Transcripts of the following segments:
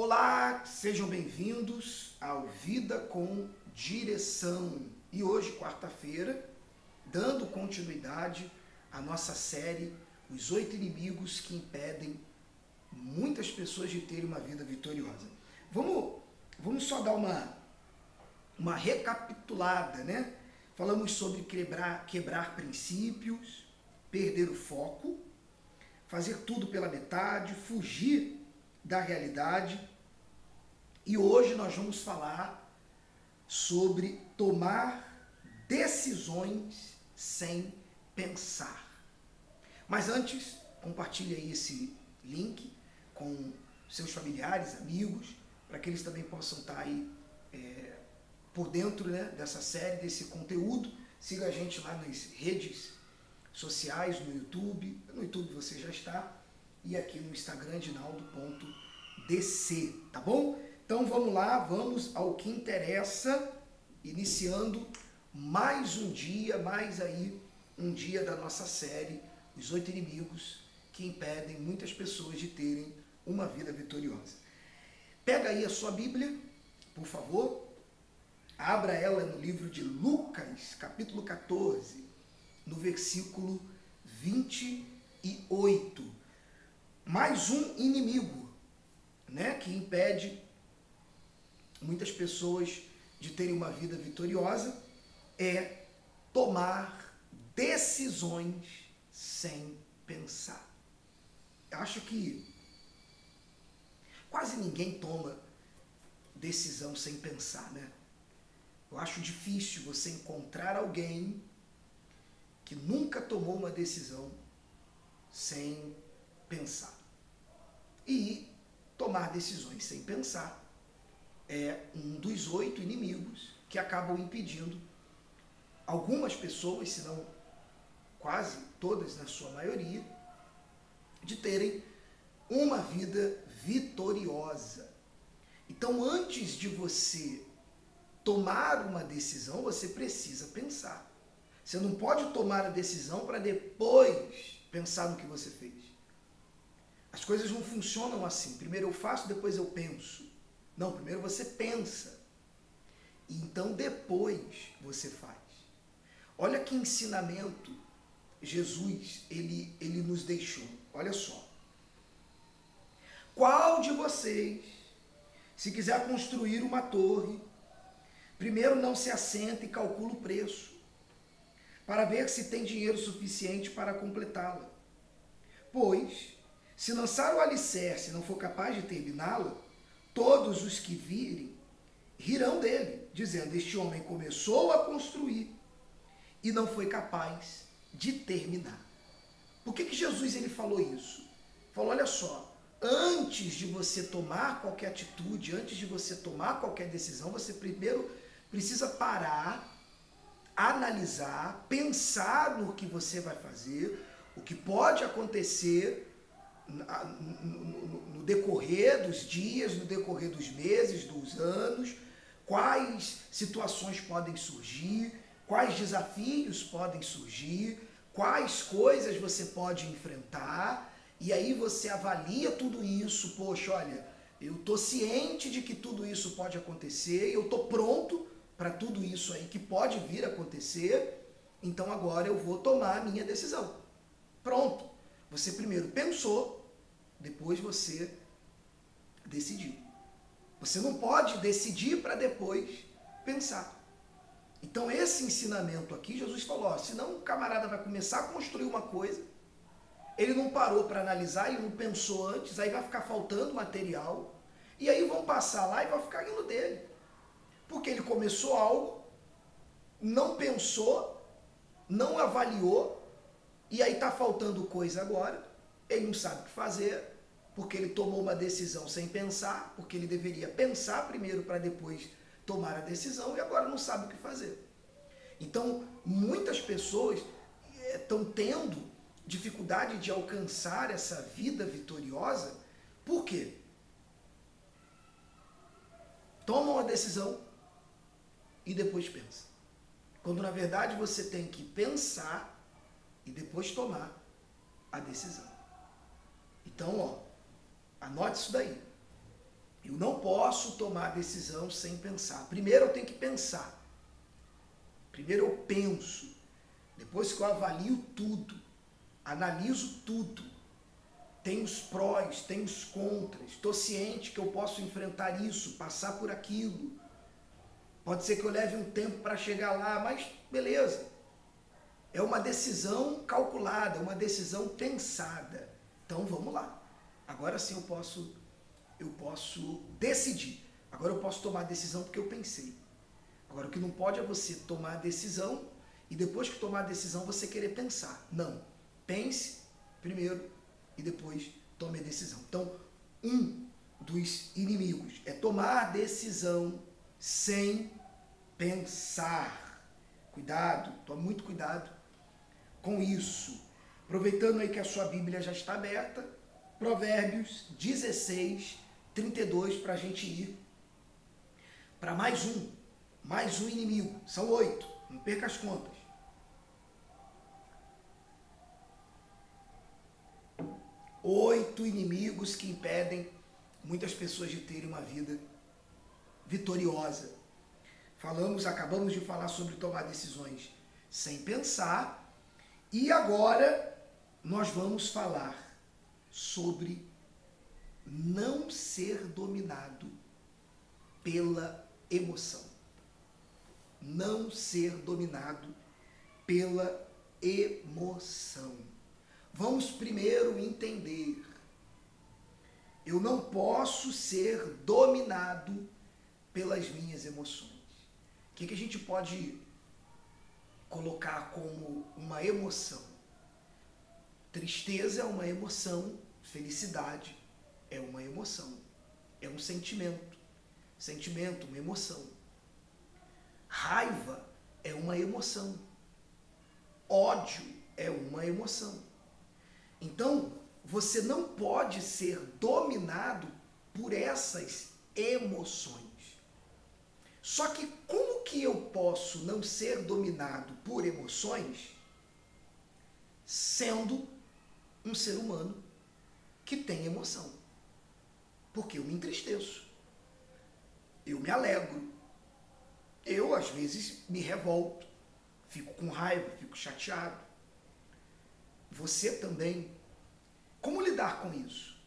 Olá, sejam bem-vindos ao Vida com Direção. E hoje, quarta-feira, dando continuidade à nossa série Os 8 Inimigos que Impedem Muitas Pessoas de Terem uma Vida Vitoriosa. Vamos só dar uma recapitulada, né? Falamos sobre quebrar princípios, perder o foco, fazer tudo pela metade, fugir da realidade. E hoje nós vamos falar sobre tomar decisões sem pensar. Mas antes, compartilhe aí esse link com seus familiares, amigos, para que eles também possam estar aí por dentro, né, dessa série, desse conteúdo. Siga a gente lá nas redes sociais, no YouTube. No YouTube você já está. E aqui no Instagram, edinaldo.dc, tá bom? Então vamos lá, vamos ao que interessa, iniciando mais um dia da nossa série, Os 8 Inimigos que Impedem Muitas Pessoas de Terem uma Vida Vitoriosa. Pega aí a sua Bíblia, por favor, abra ela no livro de Lucas, capítulo 14, no versículo 28. Mais um inimigo, né, que impede muitas pessoas de terem uma vida vitoriosa é tomar decisões sem pensar. Eu acho que quase ninguém toma decisão sem pensar, né? Eu acho difícil você encontrar alguém que nunca tomou uma decisão sem pensar. E tomar decisões sem pensar é um dos 8 inimigos que acabam impedindo algumas pessoas, se não quase todas na sua maioria, de terem uma vida vitoriosa. Então, antes de você tomar uma decisão, você precisa pensar. Você não pode tomar a decisão para depois pensar no que você fez. As coisas não funcionam assim. Primeiro eu faço, depois eu penso. Não, primeiro você pensa. E então depois você faz. Olha que ensinamento Jesus ele nos deixou. Olha só. Qual de vocês, se quiser construir uma torre, primeiro não se assenta e calcula o preço, para ver se tem dinheiro suficiente para completá-la? Pois, se lançar o alicerce e não for capaz de terminá-la, todos os que virem rirão dele, dizendo: este homem começou a construir e não foi capaz de terminar. Por que Jesus ele falou isso? Falou: olha só, antes de você tomar qualquer atitude, antes de você tomar qualquer decisão, você primeiro precisa parar, analisar, pensar no que você vai fazer, o que pode acontecer no decorrer dos dias, no decorrer dos meses, dos anos, quais situações podem surgir, quais desafios podem surgir, quais coisas você pode enfrentar, e aí você avalia tudo isso. Poxa, olha, eu estou ciente de que tudo isso pode acontecer, eu estou pronto para tudo isso aí que pode vir a acontecer, então agora eu vou tomar a minha decisão. Pronto. Você primeiro pensou, depois você decidiu. Você não pode decidir para depois pensar. Então esse ensinamento aqui, Jesus falou, ó, senão o camarada vai começar a construir uma coisa, ele não parou para analisar, ele não pensou antes, aí vai ficar faltando material, e aí vão passar lá e vai ficar indo dele. Porque ele começou algo, não pensou, não avaliou, e aí está faltando coisa agora, ele não sabe o que fazer, porque ele tomou uma decisão sem pensar, porque ele deveria pensar primeiro para depois tomar a decisão, e agora não sabe o que fazer. Então, muitas pessoas estão tendo dificuldade de alcançar essa vida vitoriosa. Por quê? Tomam a decisão e depois pensa. Quando na verdade você tem que pensar e depois tomar a decisão. Então, ó, anote isso daí. Eu não posso tomar decisão sem pensar. Primeiro eu tenho que pensar. Primeiro eu penso. Depois que eu avalio tudo, analiso tudo, tem os prós, tem os contras, estou ciente que eu posso enfrentar isso, passar por aquilo. Pode ser que eu leve um tempo para chegar lá, mas beleza. É uma decisão calculada, é uma decisão pensada. Então vamos lá. Agora sim eu posso decidir. Agora eu posso tomar a decisão porque eu pensei. Agora o que não pode é você tomar a decisão e depois que tomar a decisão você querer pensar. Não. Pense primeiro e depois tome a decisão. Então, um dos inimigos é tomar a decisão sem pensar. Cuidado, tome muito cuidado com isso. Aproveitando aí que a sua Bíblia já está aberta, Provérbios 16, 32, para a gente ir para mais um inimigo. São 8, não perca as contas. 8 inimigos que impedem muitas pessoas de terem uma vida vitoriosa. Acabamos de falar sobre tomar decisões sem pensar, e agora nós vamos falar sobre não ser dominado pela emoção. Não ser dominado pela emoção. Vamos primeiro entender. Eu não posso ser dominado pelas minhas emoções. O que a gente pode colocar como uma emoção? Tristeza é uma emoção, felicidade é uma emoção, é um sentimento. Sentimento, uma emoção. Raiva é uma emoção. Ódio é uma emoção. Então, você não pode ser dominado por essas emoções. Só que como que eu posso não ser dominado por emoções sendo um ser humano que tem emoção? Porque eu me entristeço. Eu me alegro. Eu, às vezes, me revolto. Fico com raiva, fico chateado. Você também. Como lidar com isso?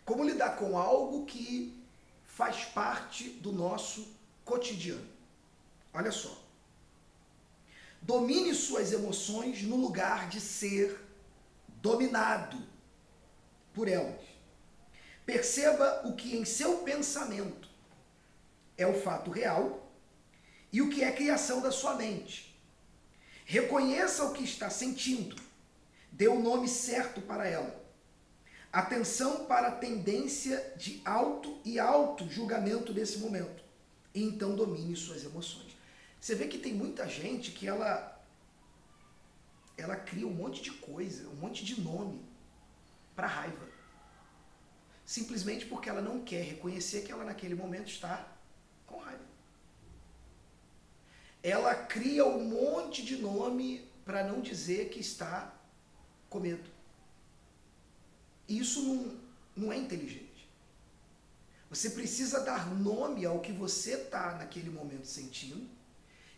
Como lidar com algo que faz parte do nosso cotidiano? Olha só. Domine suas emoções no lugar de ser dominado por elas. Perceba o que em seu pensamento é o fato real e o que é criação da sua mente. Reconheça o que está sentindo. Dê o nome certo para ela. Atenção para a tendência de auto-julgamento desse momento. E então domine suas emoções. Você vê que tem muita gente que ela cria um monte de coisa, um monte de nome para raiva. Simplesmente porque ela não quer reconhecer que ela naquele momento está com raiva. Ela cria um monte de nome para não dizer que está com medo. Isso não é inteligente. Você precisa dar nome ao que você está naquele momento sentindo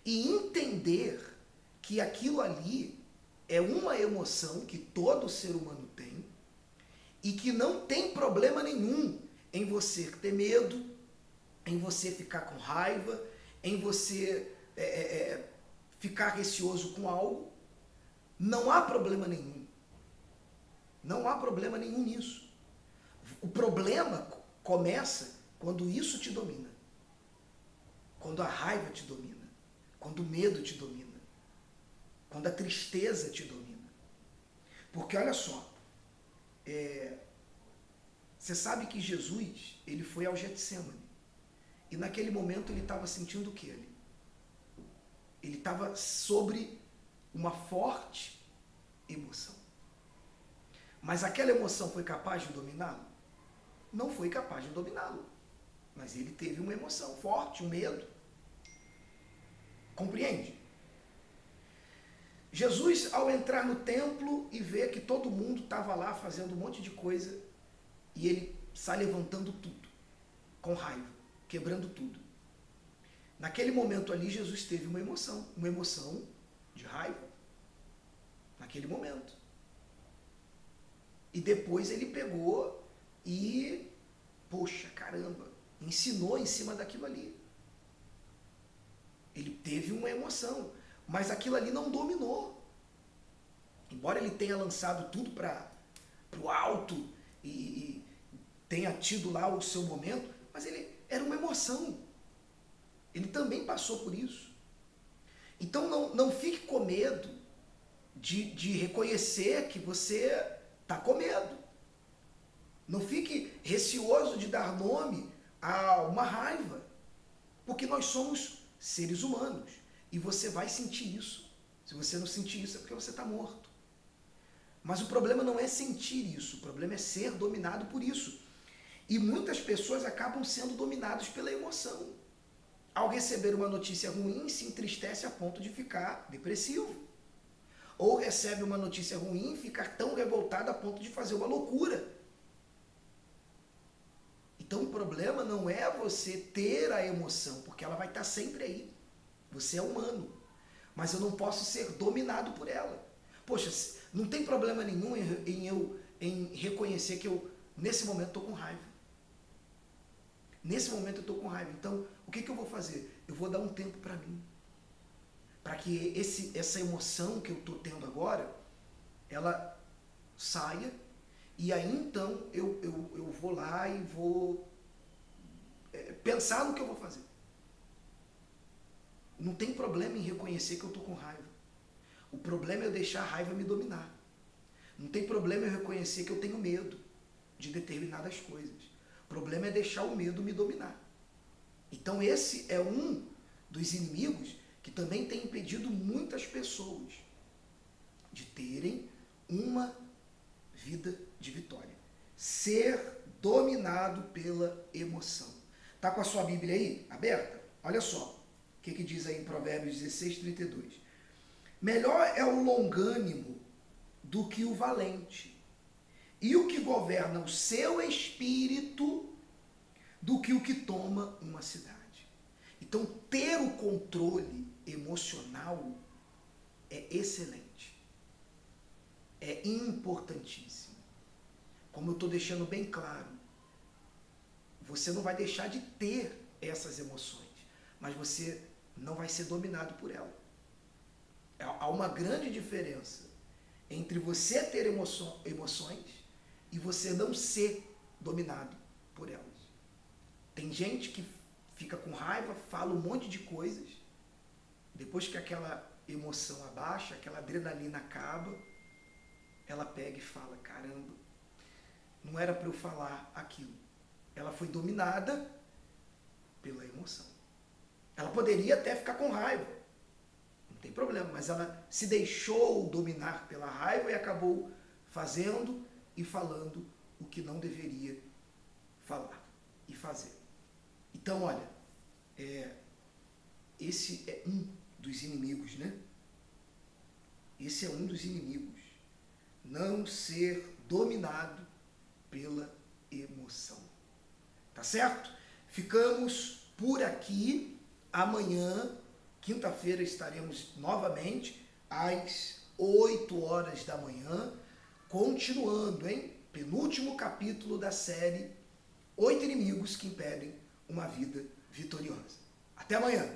e entender que aquilo ali é uma emoção que todo ser humano tem e que não tem problema nenhum em você ter medo, em você ficar com raiva, em você ficar receoso com algo. Não há problema nenhum. Não há problema nenhum nisso. O problema começa quando isso te domina. Quando a raiva te domina. Quando o medo te domina. Quando a tristeza te domina. Porque olha só, você sabe que Jesus, ele foi ao Getsemane. E naquele momento ele estava sentindo o que ali? Ele estava sobre uma forte emoção. Mas aquela emoção foi capaz de dominá-lo? Não foi capaz de dominá-lo. Mas ele teve uma emoção forte, um medo. Compreende? Jesus, ao entrar no templo e ver que todo mundo estava lá fazendo um monte de coisa, e ele sai levantando tudo. com raiva, quebrando tudo. Naquele momento ali, Jesus teve uma emoção de raiva, naquele momento. E depois ele pegou e, poxa, caramba, ensinou em cima daquilo ali. Ele teve uma emoção, mas aquilo ali não dominou. Embora ele tenha lançado tudo para o alto e tenha tido lá o seu momento, mas ele era uma emoção. Ele também passou por isso. Então não fique com medo de reconhecer que você está com medo. Não fique receoso de dar nome a uma raiva, porque nós somos seres humanos e você vai sentir isso. Se você não sentir isso é porque você está morto. Mas o problema não é sentir isso, o problema é ser dominado por isso. E muitas pessoas acabam sendo dominadas pela emoção. Ao receber uma notícia ruim, se entristece a ponto de ficar depressivo. Ou recebe uma notícia ruim e fica tão revoltado a ponto de fazer uma loucura. Então o problema não é você ter a emoção, porque ela vai estar sempre aí. Você é humano. Mas eu não posso ser dominado por ela. Poxa, não tem problema nenhum em reconhecer que eu, nesse momento, estou com raiva. Nesse momento eu estou com raiva. Então, o que eu vou fazer? Eu vou dar um tempo para mim. Para que essa emoção que eu estou tendo agora, ela saia. E aí, então, eu vou lá e vou pensar no que eu vou fazer. Não tem problema em reconhecer que eu estou com raiva. O problema é eu deixar a raiva me dominar. Não tem problema eu reconhecer que eu tenho medo de determinadas coisas. O problema é deixar o medo me dominar. Então esse é um dos inimigos que também tem impedido muitas pessoas de terem uma vida de vitória. Ser dominado pela emoção. Tá com a sua Bíblia aí aberta? Olha só o que diz aí em Provérbios 16:32. Melhor é o longânimo do que o valente, e o que governa o seu espírito do que o que toma uma cidade. Então, ter o controle emocional é excelente. É importantíssimo. Como eu estou deixando bem claro, você não vai deixar de ter essas emoções, mas você não vai ser dominado por ela. Há uma grande diferença entre você ter emoções e você não ser dominado por elas. Tem gente que fica com raiva, fala um monte de coisas, depois que aquela emoção abaixa, aquela adrenalina acaba, ela pega e fala, caramba, não era para eu falar aquilo. Ela foi dominada pela emoção. Ela poderia até ficar com raiva, não tem problema, mas ela se deixou dominar pela raiva e acabou fazendo e falando o que não deveria falar e fazer. Então, olha, esse é um dos inimigos, né? Esse é um dos inimigos. Não ser dominado pela emoção. Tá certo? Ficamos por aqui. Amanhã, quinta-feira, estaremos novamente às 8 horas da manhã, continuando, hein? Penúltimo capítulo da série 8 inimigos que impedem uma vida vitoriosa. Até amanhã!